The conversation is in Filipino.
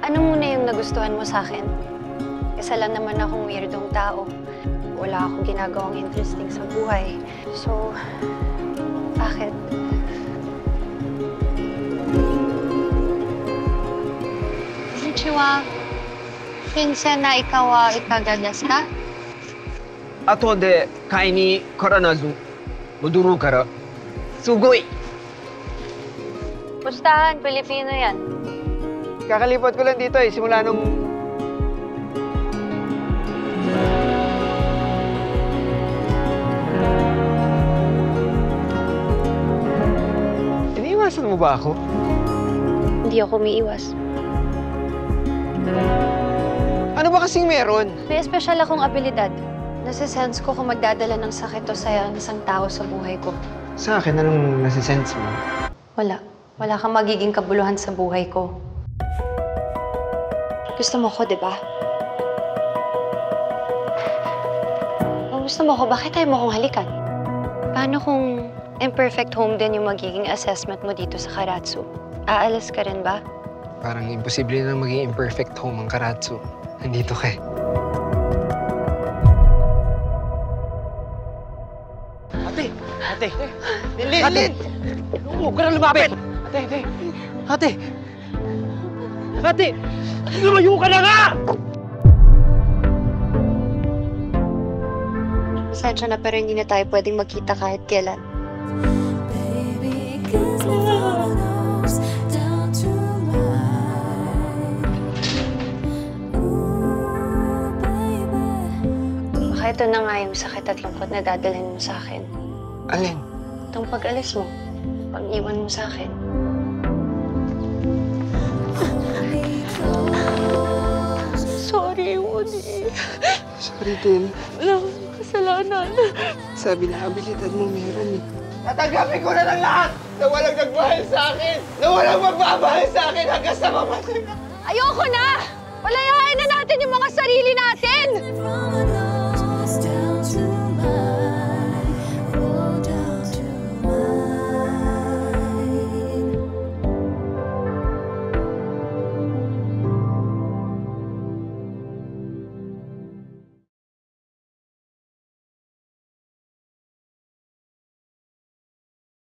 Ano muna yung nagustuhan mo sa akin? Isa lang naman akong weirdong tao. Wala akong ginagawang interesting sa buhay. So, bakit? Konnichiwa. Pinsan na ikaw ikagagas ka? 後で買いに来らなず戻るから。すごい Pustahan, Pilipino yan. Kakalipat ko lang dito eh, simula nung... Iniiwasan mo ba ako? Hindi ako umiiwas. Ano ba kasing meron? May espesyal akong abilidad. Nasisense ko kung magdadala ng sakit o saya ang isang tao sa buhay ko. Sa akin, anong nasisense mo? Wala. Wala kang magiging kabuluhan sa buhay ko. Gusto mo ko, di ba? Kung gusto mo ko, bakit tayo mo kong halikan? Paano kung imperfect home din yung magiging assessment mo dito sa Karatsu? Aalis ka rin ba? Parang imposible na maging imperfect home ang Karatsu. Nandito ka eh. Ate! Ate! Lilin! Ate! Huwag ka na lumapit! Ate! Ate! Ate! Ate! Lumayo ka na nga! Pasensya na pero hindi na tayo pwedeng magkita kahit kailan. Baka ito na nga yung sakit at lungkot na dadalhin mo sa akin. Alin? Itong pag-alis mo, pag-iwan mo sa akin. Sorry, Woody. Sorry din. Wala akong kasalanan. Sabi na abilidad mo meron eh. Tatanggapin ko na ng lahat na walang nagmahal sa akin! Na walang magmamahal sa akin hanggang sa mamatay na! Ayoko na! Palayain na natin yung mga sarili natin!